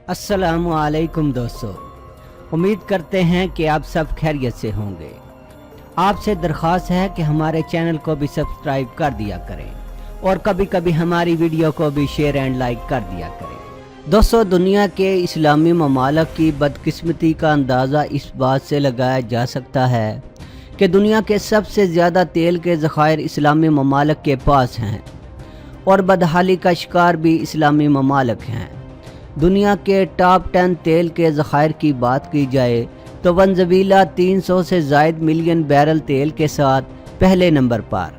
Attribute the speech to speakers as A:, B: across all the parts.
A: अस्सलामुअलैकुम दोस्तों, उम्मीद करते हैं कि आप सब खैरियत से होंगे। आपसे दरख्वास्त है कि हमारे चैनल को भी सब्सक्राइब कर दिया करें और कभी कभी हमारी वीडियो को भी शेयर एंड लाइक कर दिया करें। दोस्तों, दुनिया के इस्लामी ममालिक की बदकिस्मती का अंदाज़ा इस बात से लगाया जा सकता है कि दुनिया के सबसे ज़्यादा तेल के ज़खायर इस्लामी ममालिक के पास हैं और बदहाली का शिकार भी इस्लामी ममालिक हैं। दुनिया के टॉप 10 तेल के ज़खायर की बात की जाए तो वेनेज़ुएला 300 से ज़ायद मिलियन बैरल तेल के साथ पहले नंबर पर,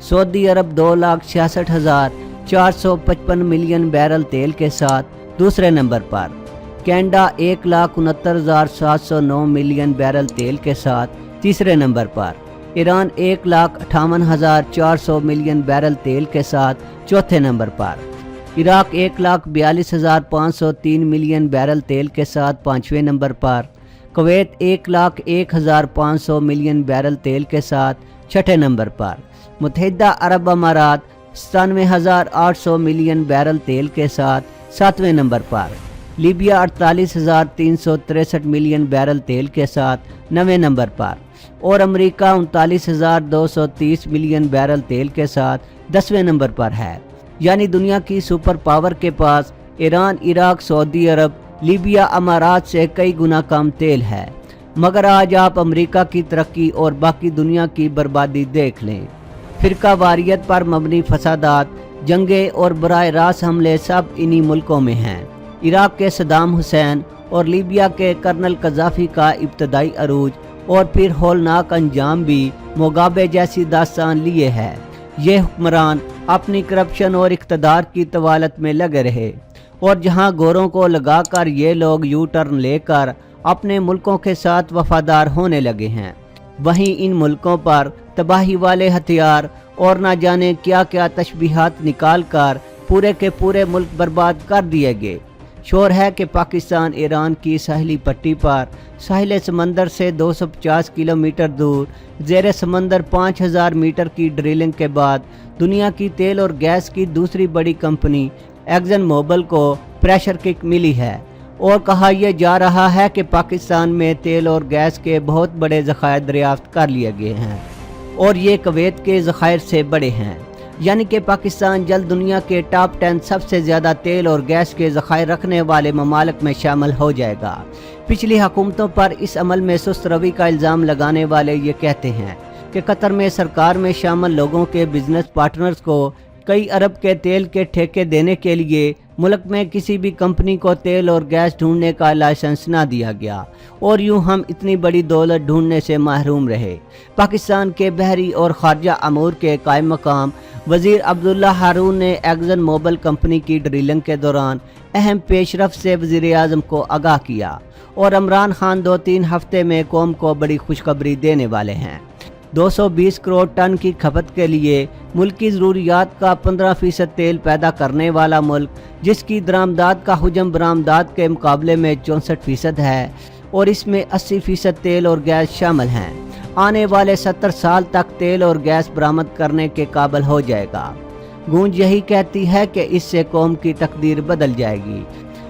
A: सऊदी अरब 2,66,455 मिलियन बैरल तेल के साथ दूसरे नंबर पर, कनाडा 1,69,709 मिलियन बैरल तेल के साथ तीसरे नंबर पर, ईरान 1,58,400 मिलियन बैरल तेल के साथ चौथे नंबर पर, इराक 1,42,503 मिलियन बैरल तेल के साथ पाँचवें नंबर पर, कुवैत 1,01,500 मिलियन बैरल तेल के साथ छठे नंबर पर, मुत्तहिदा अरब अमारात 97,800 मिलियन बैरल तेल के साथ सातवें नंबर पर, लीबिया 48,363 मिलियन बैरल तेल के साथ नवें नंबर पर और अमेरिका 39,230 मिलियन बैरल तेल के साथ 10वें नंबर पर है। यानी दुनिया की सुपर पावर के पास ईरान, इराक, सऊदी अरब, लीबिया, अमारात से कई गुना कम तेल है। मगर आज आप अमेरिका की तरक्की और बाकी दुनिया की बर्बादी देख लें। फिरका वारियत पर मबनी फसादात, जंगें और बराह रास्त हमले सब इन्हीं मुल्कों में हैं। इराक के सद्दाम हुसैन और लीबिया के कर्नल कज़ाफ़ी का इब्तदाई अरूज और फिर होलनाक अंजाम भी मुगाबे जैसी दास्तान लिए है। ये हुक्मरान अपनी करप्शन और इक़्तिदार की तवालत में लगे रहे और जहां गोरों को लगाकर ये लोग यू टर्न लेकर अपने मुल्कों के साथ वफादार होने लगे हैं, वहीं इन मुल्कों पर तबाही वाले हथियार और ना जाने क्या क्या तशबीहात निकाल कर पूरे के पूरे मुल्क बर्बाद कर दिए गए। शोर है कि पाकिस्तान ईरान की साहिली पट्टी पर साहिल समंदर से 250 किलोमीटर दूर ज़ेरे समंदर 5,000 मीटर की ड्रिलिंग के बाद दुनिया की तेल और गैस की दूसरी बड़ी कंपनी एक्सन मोबिल को प्रेशर किक मिली है और कहा यह जा रहा है कि पाकिस्तान में तेल और गैस के बहुत बड़े ज़खायर दरियाफ्त कर लिए गए हैं और ये कुवैत के ज़खायर से बड़े हैं। यानी कि पाकिस्तान जल्द दुनिया के टॉप 10 सबसे ज़्यादा तेल और गैस के ज़खायर रखने वाले ममालिक में शामिल हो जाएगा। पिछली हुकूमतों पर इस अमल में सुस्त रवि का इल्ज़ाम लगाने वाले ये कहते हैं कि कतर में सरकार में शामिल लोगों के बिजनेस पार्टनर्स को कई अरब के तेल के ठेके देने के लिए मुल्क में किसी भी कंपनी को तेल और गैस ढूंढने का लाइसेंस ना दिया गया और यूं हम इतनी बड़ी दौलत ढूंढने से महरूम रहे। पाकिस्तान के बहरी और खारजा अमूर के कायम मकाम वज़ीर अब्दुल्ला हारून ने एक्सन मोबिल कंपनी की ड्रिलिंग के दौरान अहम पेशरफ से वज़ीर आज़म को आगाह किया और इमरान खान 2-3 हफ्ते में कौम को बड़ी खुशखबरी देने वाले हैं। 220 करोड़ टन की खपत के लिए मुल्क की ज़रूरियात का 15% तेल पैदा करने वाला मुल्क, जिसकी दरामदात का हुजम बरामदात के मुकाबले में 64% है और इसमें 80% तेल और गैस शामिल हैं, आने वाले 70 साल तक तेल और गैस बरामद करने के काबिल हो जाएगा। गूंज यही कहती है कि इससे कौम की तकदीर बदल जाएगी।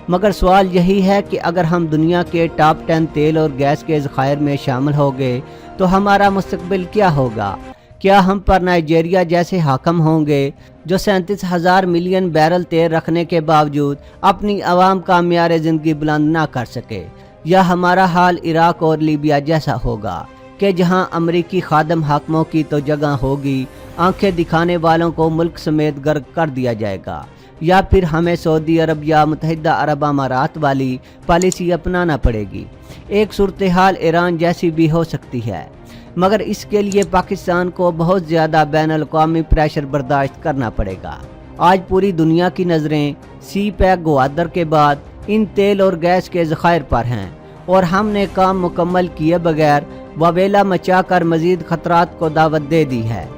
A: मगर सवाल यही है कि अगर हम दुनिया के टॉप 10 तेल और गैस के ज़खायर में शामिल हो गए तो हमारा मुस्तकबिल क्या होगा? क्या हम पर नाइजीरिया जैसे हाकम होंगे जो 37,000 मिलियन बैरल तेल रखने के बावजूद अपनी आवाम का मियार ज़िंदगी बुलंद ना कर सके? या हमारा हाल इराक और लीबिया जैसा होगा कि जहां अमरीकी खादम हाकमों की तो जगह होगी, आंखें दिखाने वालों को मुल्क समेत गर्क कर दिया जाएगा? या फिर हमें सऊदी अरब या मुत्तहिदा अरब अमारात वाली पॉलिसी अपनाना पड़ेगी? एक सूरत हाल ईरान जैसी भी हो सकती है, मगर इसके लिए पाकिस्तान को बहुत ज़्यादा बैनुल-अक़वामी प्रेशर बर्दाश्त करना पड़ेगा। आज पूरी दुनिया की नज़रें सी पैक ग्वादर के बाद इन तेल और गैस के ज़खायर पर हैं और हमने काम मुकम्मल किए बगैर वबेला मचाकर मज़ीद ख़तरात को दावत दे दी है।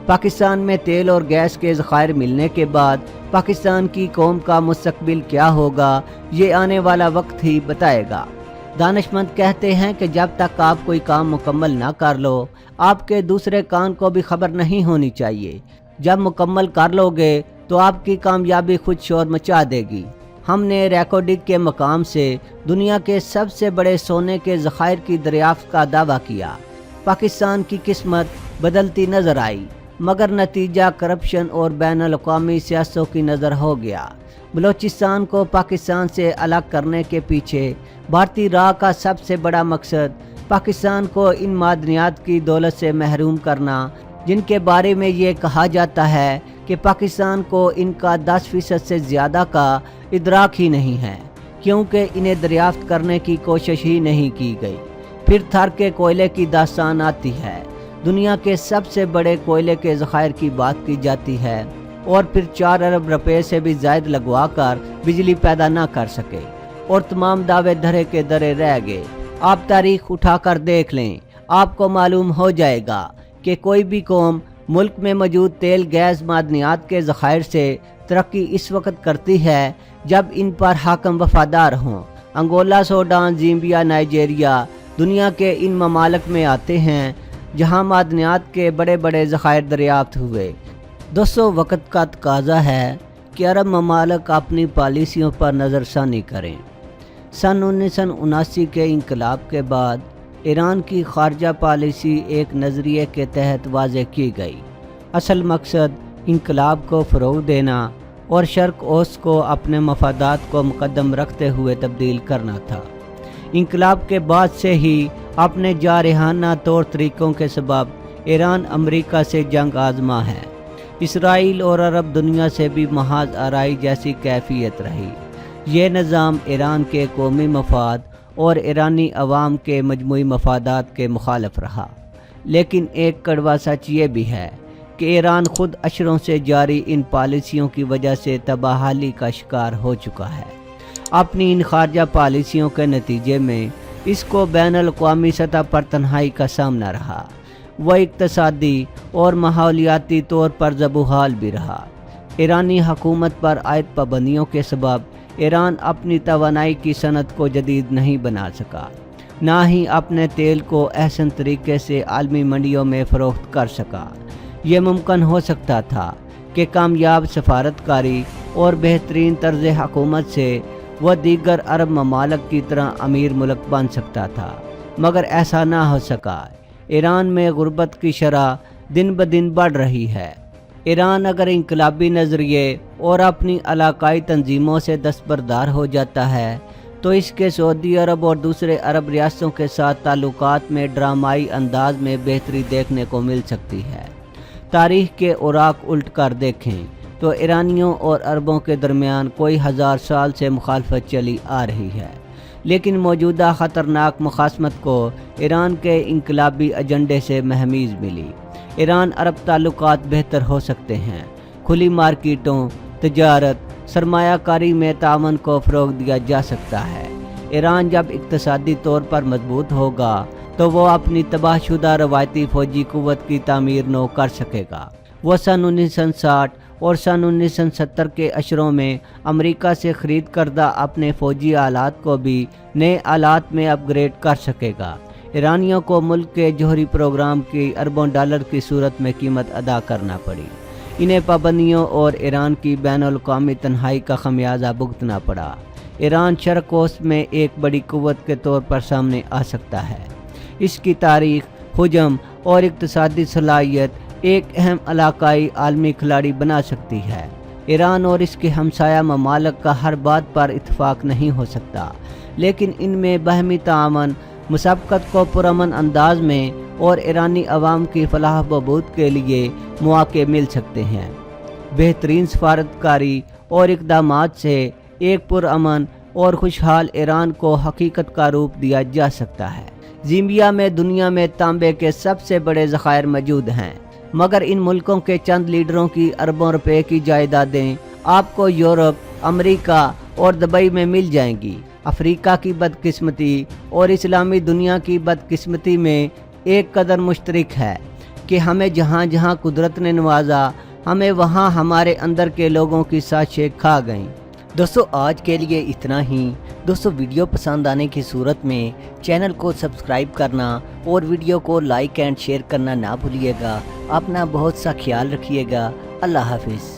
A: पाकिस्तान में तेल और गैस के ज़खायर मिलने के बाद पाकिस्तान की कौम का मुस्तकबिल क्या होगा, ये आने वाला वक्त ही बताएगा। दानिशमंद कहते हैं कि जब तक आप कोई काम मुकम्मल ना कर लो, आपके दूसरे काम को भी खबर नहीं होनी चाहिए। जब मुकम्मल कर लोगे तो आपकी कामयाबी खुद शोर मचा देगी। ہم نے ریکارڈنگ کے مقام سے دنیا کے سب سے بڑے سونے کے ذخائر کی دریافت کا دعویٰ کیا۔ پاکستان کی قسمت بدلتی نظر آئی، مگر نتیجہ کرپشن اور بین الاقوامی سیاستوں کی نظر ہو گیا۔ بلوچستان کو پاکستان سے الگ کرنے کے پیچھے بھارتی راہ کا سب سے بڑا مقصد پاکستان کو ان معدنیات کی دولت سے محروم کرنا، جن کے بارے میں یہ کہا جاتا ہے کہ پاکستان کو ان کا 10% سے زیادہ کا ادراک ہی نہیں ہے، کیونکہ انہیں دریافت کرنے کی کوشش ہی نہیں کی گئی۔ پھر تھر کے کوئلے کی داستان آتی ہے۔ دنیا کے سب سے بڑے کوئلے کے ذخائر کی بات کی جاتی ہے، اور پھر 4 ارب روپے سے بھی زائد لگوا کر بجلی پیدا نہ کر سکے، اور تمام دعوے دھرے کے درے رہ گئے۔ آپ تاریخ اٹھا کر دیکھ لیں، آپ کو معلوم ہو جائے گا کہ کوئی بھی قوم ملک میں موجود تیل، گیس، معدنیات کے ذخائر سے ترقی اس وقت کرتی ہے جب ان پر حاکم وفادار ہوں۔ انگولا، سوڈان، زامبیا، نائجیریا دنیا کے ان ممالک میں آتے ہیں جہاں معدنیات کے بڑے بڑے ذخائر دریافت ہوئے۔ دوستو، وقت کا تقاضا ہے کہ عرب ممالک اپنی پالیسیوں پر نظر ثانی کریں۔ سن 1979 کے انقلاب کے بعد ایران کی خارجہ پالیسی ایک نظریے کے تحت واضح کی گئی۔ اصل مقصد انقلاب کو فروغ دینا اور شرق اوسط کو اپنے مفادات کو مقدم رکھتے ہوئے تبدیل کرنا تھا۔ انقلاب کے بعد سے ہی اپنے جارحانہ طور طریقوں کے سبب ایران امریکہ سے جنگ آزما ہے۔ اسرائیل اور عرب دنیا سے بھی محاذ آرائی جیسی کیفیت رہی۔ یہ نظام ایران کے قومی مفاد اور ایرانی عوام کے مجموعی مفادات کے مخالف رہا۔ لیکن ایک کڑوا سچ یہ بھی ہے کہ ایران خود اشروں سے جاری ان پالیسیوں کی وجہ سے تباہی کا شکار ہو چکا ہے۔ اپنی ان خارجہ پالیسیوں کے نتیجے میں اس کو بین الاقوامی سطح پر تنہائی کا سامنا رہا۔ وہ اقتصادی اور ماحولیاتی طور پر زبوحال بھی رہا۔ ایرانی حکومت پر عائد پابندیوں کے سبب ایران اپنی توانائی کی صنعت کو جدید نہیں بنا سکا، نہ ہی اپنے تیل کو احسن طریقے سے عالمی منڈیوں میں فروخت کر سکا۔ یہ ممکن ہو سکتا تھا کہ کامیاب سفارتکاری اور بہترین طرز حکومت سے وہ دیگر عرب ممالک کی طرح امیر ملک بن سکتا تھا، مگر ایسا نہ ہو سکا۔ ایران میں غربت کی شرح دن بدن بڑھ رہی ہے۔ ایران اگر انقلابی نظریے اور اپنی علاقائی تنظیموں سے دستبردار ہو جاتا ہے تو اس کے سعودی عرب اور دوسرے عرب ریاستوں کے ساتھ تعلقات میں ڈرامائی انداز میں بہتری دیکھنے کو مل سکتی ہے۔ تاریخ کے اوراق الٹ کر دیکھیں تو ایرانیوں اور عربوں کے درمیان کوئی 1000 سال سے مخالفت چلی آ رہی ہے، لیکن موجودہ خطرناک مخاصمت کو ایران کے انقلابی ایجنڈے سے مہمیز ملی۔ ایران عرب تعلقات بہتر ہو سکتے ہیں، کھلی مارکیٹوں، تجارت، سرمایہ کاری میں تعاون کو فروغ دیا جا سکتا ہے۔ ایران جب اقتصادی طور پر مضبوط ہوگا تو وہ اپنی تباہ شدہ روایتی فوجی قوت کی تعمیر نو کر سکے گا۔ وہ سن 1960 اور سن 1970 کے اشروں میں امریکہ سے خرید کردہ اپنے فوجی آلات کو بھی نئے آلات میں اپ گریڈ کر سکے گا۔ ایرانیوں کو ملک کے جوہری پروگرام کی اربوں ڈالر کی صورت میں قیمت ادا کرنا پڑی۔ انہیں پابندیوں اور ایران کی بین الاقوامی تنہائی کا خمیازہ بھگتنا پڑا۔ ایران شرق اوسط میں ایک بڑی قوت کے طور پر سامنے آ سکتا ہے۔ اس کی تاریخ، حجم اور اقتصادی صلاحیت ایک اہم علاقائی عالمی کھلاڑی بنا سکتی ہے۔ ایران اور اس کے ہمسایہ ممالک کا ہر بات پر اتفاق نہیں ہو سکتا، لیکن ان میں باہمی تعاون، مسابقت کو پرامن انداز میں اور ایرانی عوام کی فلاح و بہبود کے لیے مواقع مل سکتے ہیں۔ بہترین سفارتکاری اور اقدامات سے ایک پرامن اور خوشحال ایران کو حقیقت کا روپ دیا جا سکتا ہے۔ زامبیا میں دنیا میں تانبے کے سب سے بڑے ذخائر موجود ہیں، مگر ان ملکوں کے چند لیڈروں کی اربوں روپے کی جائیدادیں آپ کو یورپ، امریکہ اور دبئی میں مل جائیں گی۔ افریقہ کی بدقسمتی اور اسلامی دنیا کی بدقسمتی میں ایک قدر مشترک ہے کہ ہمیں جہاں جہاں قدرت نے نوازا، ہمیں وہاں ہمارے اندر کے لوگوں کی سازشیں کھا گئیں۔ دوستو، آج کے لیے اتنا ہی۔ دوستو، ویڈیو پسند آنے کی صورت میں چینل کو سبسکرائب کرنا اور ویڈیو کو لائک اینڈ شیئر کرنا نہ بھولیے گا۔ اپنا بہت سا خیال رکھیے گا۔ اللہ حافظ۔